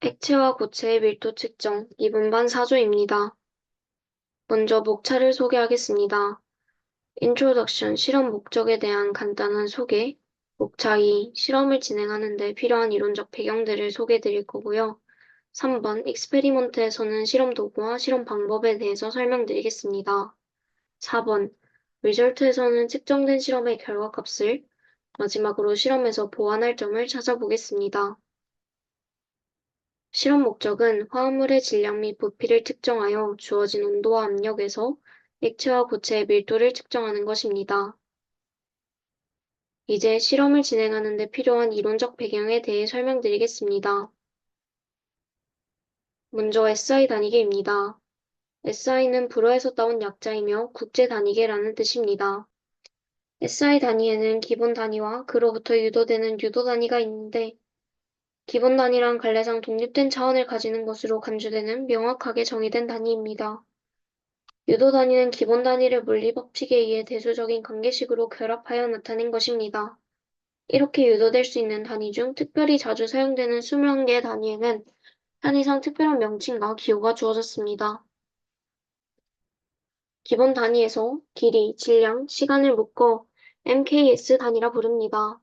액체와 고체의 밀도 측정 2분반 사조입니다. 먼저 목차를 소개하겠습니다. Introduction 실험 목적에 대한 간단한 소개, 목차 2 실험을 진행하는 데 필요한 이론적 배경들을 소개해 드릴 거고요. 3번 익스페리먼트에서는 실험 도구와 실험 방법에 대해서 설명드리겠습니다. 4번 리절트에서는 측정된 실험의 결과값을, 마지막으로 실험에서 보완할 점을 찾아보겠습니다. 실험 목적은 화합물의 질량 및 부피를 측정하여 주어진 온도와 압력에서 액체와 고체의 밀도를 측정하는 것입니다. 이제 실험을 진행하는 데 필요한 이론적 배경에 대해 설명드리겠습니다. 먼저 SI 단위계입니다. SI는 불어에서 따온 약자이며 국제 단위계라는 뜻입니다. SI 단위에는 기본 단위와 그로부터 유도되는 유도 단위가 있는데, 기본 단위란 관례상 독립된 차원을 가지는 것으로 간주되는 명확하게 정의된 단위입니다. 유도 단위는 기본 단위를 물리 법칙에 의해 대수적인 관계식으로 결합하여 나타낸 것입니다. 이렇게 유도될 수 있는 단위 중 특별히 자주 사용되는 21개의 단위에는 편의상 특별한 명칭과 기호가 주어졌습니다. 기본 단위에서 길이, 질량, 시간을 묶어 MKS 단위라 부릅니다.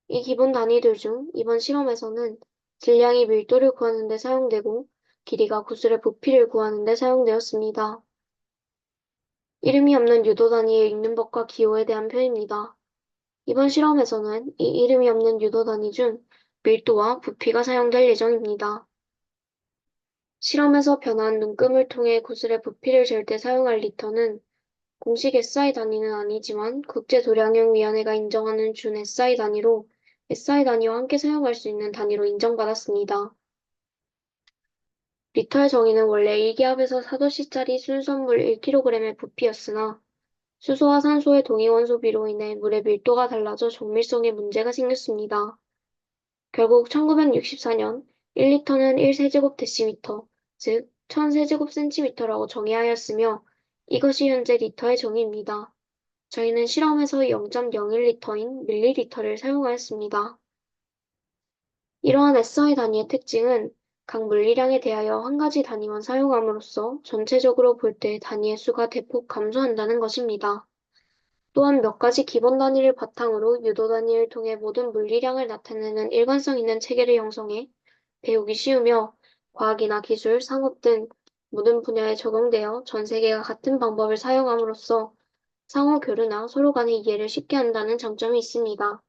이 기본 단위들 중 이번 실험에서는 질량이 밀도를 구하는 데 사용되고 길이가 구슬의 부피를 구하는 데 사용되었습니다. 이름이 없는 유도 단위의 읽는 법과 기호에 대한 표입니다. 이번 실험에서는 이 이름이 없는 유도 단위 중 밀도와 부피가 사용될 예정입니다. 실험에서 변한 눈금을 통해 구슬의 부피를 잴 때 사용할 리터는 공식 SI 단위는 아니지만 국제도량형위원회가 인정하는 준 SI 단위로 SI 단위와 함께 사용할 수 있는 단위로 인정받았습니다. 리터의 정의는 원래 1기압에서 4도씨짜리 순수물 1kg의 부피였으나 수소와 산소의 동위원소 비로 인해 물의 밀도가 달라져 정밀성에 문제가 생겼습니다. 결국 1964년 1리터는 1세제곱데시미터, 즉 1000세제곱센티미터라고 정의하였으며 이것이 현재 리터의 정의입니다. 저희는 실험에서 0.01리터인 밀리리터를 사용하였습니다. 이러한 SI 단위의 특징은 각 물리량에 대하여 한 가지 단위만 사용함으로써 전체적으로 볼 때 단위의 수가 대폭 감소한다는 것입니다. 또한 몇 가지 기본 단위를 바탕으로 유도 단위를 통해 모든 물리량을 나타내는 일관성 있는 체계를 형성해 배우기 쉬우며 과학이나 기술, 상업 등 모든 분야에 적용되어 전 세계가 같은 방법을 사용함으로써 상호 교류나 서로 간의 이해를 쉽게 한다는 장점이 있습니다.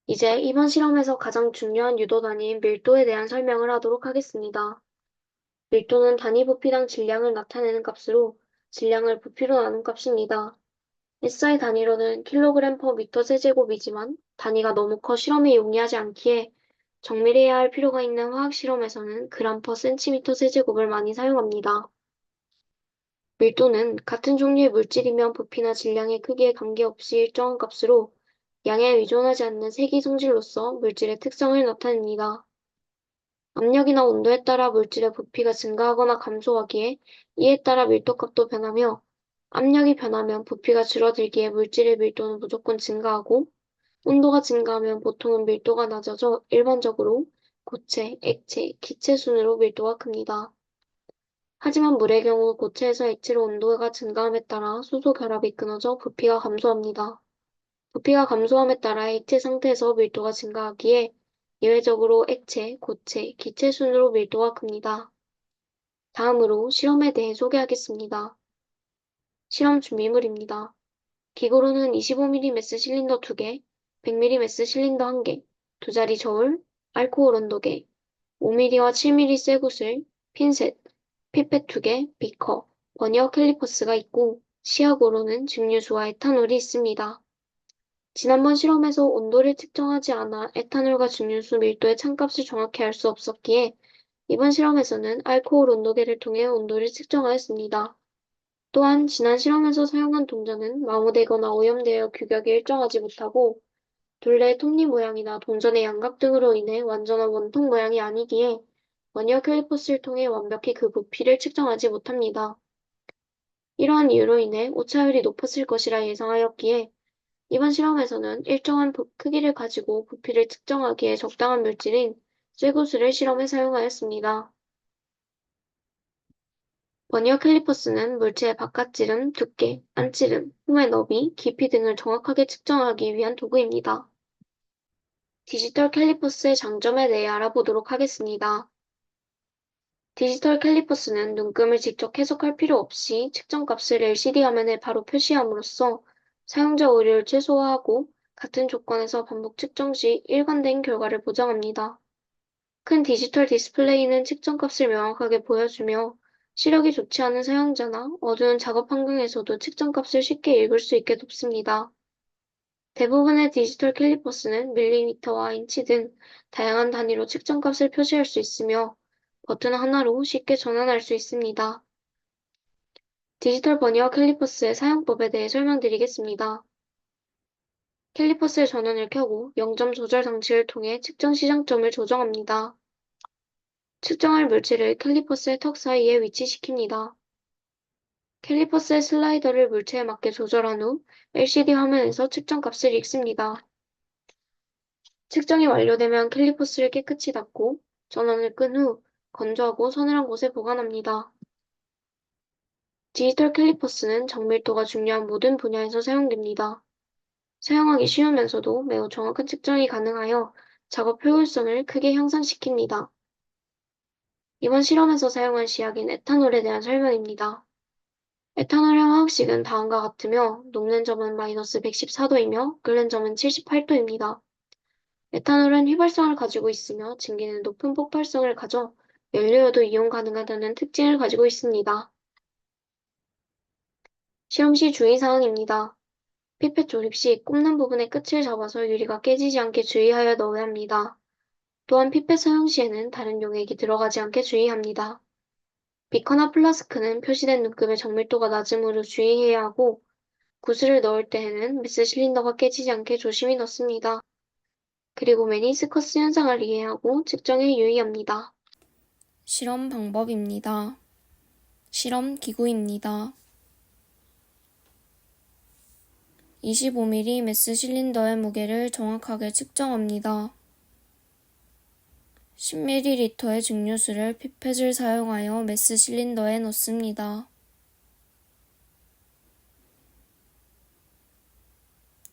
이제 이번 실험에서 가장 중요한 유도 단위인 밀도에 대한 설명을 하도록 하겠습니다. 밀도는 단위 부피당 질량을 나타내는 값으로 질량을 부피로 나눈 값입니다. SI 단위로는 kg/m 세제곱이지만 단위가 너무 커 실험에 용이하지 않기에 정밀해야 할 필요가 있는 화학 실험에서는 g/cm 세제곱을 많이 사용합니다. 밀도는 같은 종류의 물질이면 부피나 질량의 크기에 관계없이 일정한 값으로 양에 의존하지 않는 세기 성질로서 물질의 특성을 나타냅니다. 압력이나 온도에 따라 물질의 부피가 증가하거나 감소하기에 이에 따라 밀도값도 변하며, 압력이 변하면 부피가 줄어들기에 물질의 밀도는 무조건 증가하고, 온도가 증가하면 보통은 밀도가 낮아져 일반적으로 고체, 액체, 기체 순으로 밀도가 큽니다. 하지만 물의 경우 고체에서 액체로 온도가 증가함에 따라 수소 결합이 끊어져 부피가 감소합니다. 부피가 감소함에 따라 액체 상태에서 밀도가 증가하기에 예외적으로 액체, 고체, 기체 순으로 밀도가 큽니다. 다음으로 실험에 대해 소개하겠습니다. 실험 준비물입니다. 기구로는 25mm 실린더 2개, 100mm 실린더 1개, 두 자리 저울, 알코올 온도계, 5mm와 7mm 쇠구슬, 핀셋, 피펫 2개, 비커, 버니어 캘리퍼스가 있고 시약으로는 증류수와 에탄올이 있습니다. 지난번 실험에서 온도를 측정하지 않아 에탄올과 증류수 밀도의 참값을 정확히 알 수 없었기에 이번 실험에서는 알코올 온도계를 통해 온도를 측정하였습니다. 또한 지난 실험에서 사용한 동전은 마모되거나 오염되어 규격이 일정하지 못하고 둘레의 톱니 모양이나 동전의 양각 등으로 인해 완전한 원통 모양이 아니기에 버니어 캘리퍼스를 통해 완벽히 그 부피를 측정하지 못합니다. 이러한 이유로 인해 오차율이 높았을 것이라 예상하였기에 이번 실험에서는 일정한 크기를 가지고 부피를 측정하기에 적당한 물질인 쇠구슬을 실험에 사용하였습니다. 버니어 캘리퍼스는 물체의 바깥지름, 두께, 안지름, 홈의 너비, 깊이 등을 정확하게 측정하기 위한 도구입니다. 디지털 캘리퍼스의 장점에 대해 알아보도록 하겠습니다. 디지털 캘리퍼스는 눈금을 직접 해석할 필요 없이 측정값을 LCD 화면에 바로 표시함으로써 사용자 오류를 최소화하고 같은 조건에서 반복 측정 시 일관된 결과를 보장합니다. 큰 디지털 디스플레이는 측정값을 명확하게 보여주며 시력이 좋지 않은 사용자나 어두운 작업 환경에서도 측정값을 쉽게 읽을 수 있게 돕습니다. 대부분의 디지털 캘리퍼스는 밀리미터와 인치 등 다양한 단위로 측정값을 표시할 수 있으며 버튼 하나로 쉽게 전환할 수 있습니다. 디지털 버니어 캘리퍼스의 사용법에 대해 설명드리겠습니다. 캘리퍼스의 전원을 켜고 0점 조절 장치를 통해 측정 시장점을 조정합니다. 측정할 물체를 캘리퍼스의 턱 사이에 위치시킵니다. 캘리퍼스의 슬라이더를 물체에 맞게 조절한 후 LCD 화면에서 측정값을 읽습니다. 측정이 완료되면 캘리퍼스를 깨끗이 닫고 전원을 끈 후 건조하고 서늘한 곳에 보관합니다. 디지털 캘리퍼스는 정밀도가 중요한 모든 분야에서 사용됩니다. 사용하기 쉬우면서도 매우 정확한 측정이 가능하여 작업 효율성을 크게 향상시킵니다. 이번 실험에서 사용한 시약인 에탄올에 대한 설명입니다. 에탄올의 화학식은 다음과 같으며 녹는 점은 마이너스 114도이며 끓는 점은 78도입니다. 에탄올은 휘발성을 가지고 있으며 증기는 높은 폭발성을 가져 연료여도 이용 가능하다는 특징을 가지고 있습니다. 실험 시 주의사항입니다. 피펫 조립 시 꼽는 부분의 끝을 잡아서 유리가 깨지지 않게 주의하여 넣어야 합니다. 또한 피펫 사용 시에는 다른 용액이 들어가지 않게 주의합니다. 비커나 플라스크는 표시된 눈금의 정밀도가 낮으므로 주의해야 하고 구슬을 넣을 때에는 메스 실린더가 깨지지 않게 조심히 넣습니다. 그리고 메니스커스 현상을 이해하고 측정에 유의합니다. 실험 방법입니다. 실험 기구입니다. 25mm 메스 실린더의 무게를 정확하게 측정합니다. 10ml의 증류수를 피펫을 사용하여 메스 실린더에 넣습니다.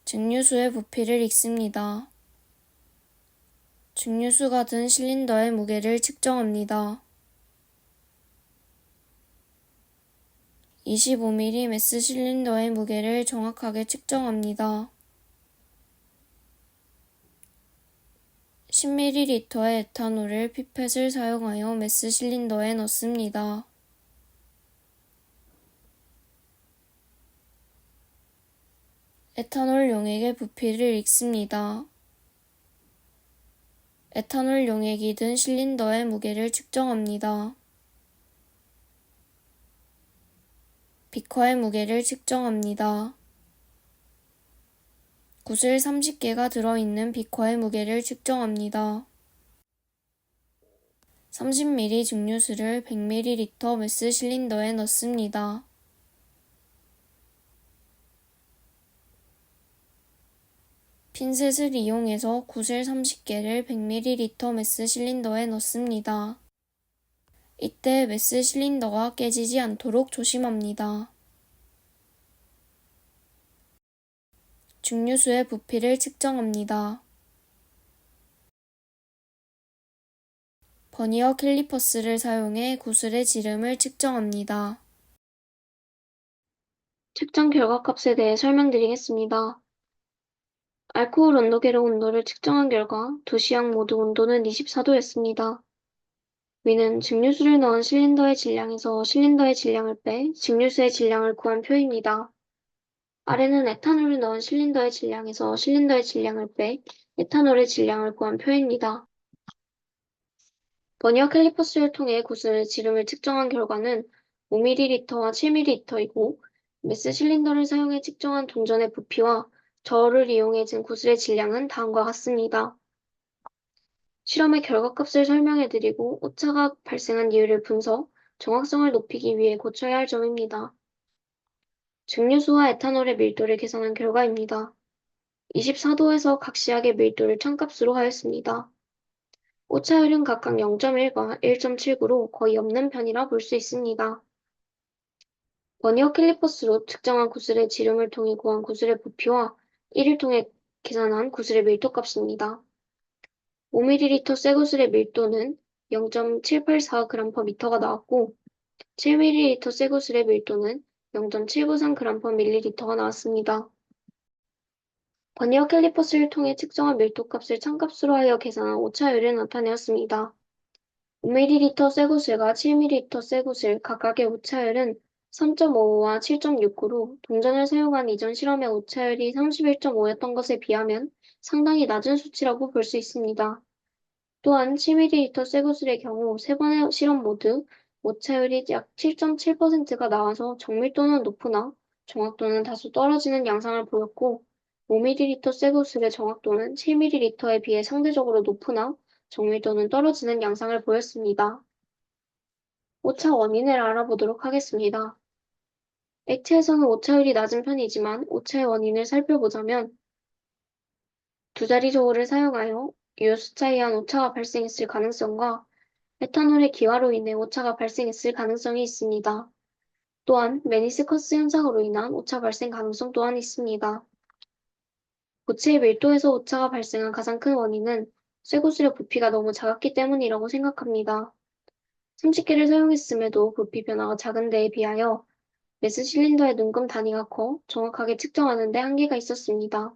증류수의 부피를 읽습니다. 증류수가 든 실린더의 무게를 측정합니다. 25mm 메스 실린더의 무게를 정확하게 측정합니다. 10ml의 에탄올을 피펫을 사용하여 메스 실린더에 넣습니다. 에탄올 용액의 부피를 읽습니다. 에탄올 용액이 든 실린더의 무게를 측정합니다. 비커의 무게를 측정합니다. 구슬 30개가 들어있는 비커의 무게를 측정합니다. 30ml 증류수를 100ml 메스 실린더에 넣습니다. 핀셋을 이용해서 구슬 30개를 100ml 메스 실린더에 넣습니다. 이때 메스 실린더가 깨지지 않도록 조심합니다. 증류수의 부피를 측정합니다. 버니어 캘리퍼스를 사용해 구슬의 지름을 측정합니다. 측정 결과값에 대해 설명드리겠습니다. 알코올 온도계로 온도를 측정한 결과 두 시약 모두 온도는 24도였습니다. 위는 증류수를 넣은 실린더의 질량에서 실린더의 질량을 빼 증류수의 질량을 구한 표입니다. 아래는 에탄올을 넣은 실린더의 질량에서 실린더의 질량을 빼 에탄올의 질량을 구한 표입니다. 버니어 캘리퍼스를 통해 구슬의 지름을 측정한 결과는 5ml와 7ml이고 메스 실린더를 사용해 측정한 동전의 부피와 저울을 이용해 진 구슬의 질량은 다음과 같습니다. 실험의 결과값을 설명해드리고 오차가 발생한 이유를 분석, 정확성을 높이기 위해 고쳐야 할 점입니다. 증류수와 에탄올의 밀도를 계산한 결과입니다. 24도에서 각시약의 밀도를 찬값으로 하였습니다. 오차율은 각각 0.1과 1.79로 거의 없는 편이라 볼 수 있습니다. 버니어 캘리퍼스로 측정한 구슬의 지름을 통해 구한 구슬의 부피와 이를 통해 계산한 구슬의 밀도값입니다. 5ml 쇠구슬의 밀도는 0.784g/m가 나왔고 7ml 쇠구슬의 밀도는 0.793g/ml가 나왔습니다. 버니어 캘리퍼스를 통해 측정한 밀도값을 찬값으로 하여 계산한 오차율을 나타내었습니다. 5ml 쇠구슬과 7ml 쇠구슬 각각의 오차율은 3.55와 7.69로 동전을 사용한 이전 실험의 오차율이 31.5였던 것에 비하면 상당히 낮은 수치라고 볼 수 있습니다. 또한 7ml 쇠구슬의 경우 세 번의 실험 모두 오차율이 약 7.7%가 나와서 정밀도는 높으나 정확도는 다소 떨어지는 양상을 보였고 5ml 쇠구슬의 정확도는 7ml에 비해 상대적으로 높으나 정밀도는 떨어지는 양상을 보였습니다. 오차 원인을 알아보도록 하겠습니다. 액체에서는 오차율이 낮은 편이지만 오차의 원인을 살펴보자면 두 자리 저울을 사용하여 유효 숫자에 의한 오차가 발생했을 가능성과 에탄올의 기화로 인해 오차가 발생했을 가능성이 있습니다. 또한 메니스커스 현상으로 인한 오차 발생 가능성 또한 있습니다. 고체의 밀도에서 오차가 발생한 가장 큰 원인은 쇠구슬의 부피가 너무 작았기 때문이라고 생각합니다. 30개를 사용했음에도 부피 변화가 작은 데에 비하여 메스 실린더의 눈금 단위가 커 정확하게 측정하는 데 한계가 있었습니다.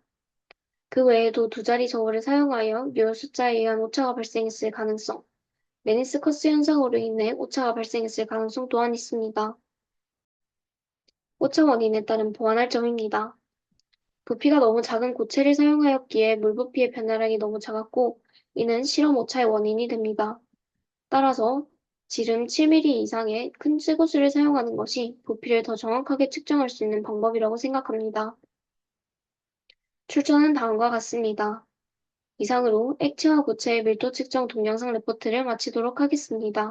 그 외에도 두 자리 저울을 사용하여 유효 숫자에 의한 오차가 발생했을 가능성, 메니스커스 현상으로 인해 오차가 발생했을 가능성 또한 있습니다. 오차 원인에 따른 보완할 점입니다. 부피가 너무 작은 고체를 사용하였기에 물부피의 변화량이 너무 작았고 이는 실험 오차의 원인이 됩니다. 따라서 지름 7mm 이상의 큰 쇠구슬을 사용하는 것이 부피를 더 정확하게 측정할 수 있는 방법이라고 생각합니다. 출처는 다음과 같습니다. 이상으로 액체와 고체의 밀도 측정 동영상 레포트를 마치도록 하겠습니다.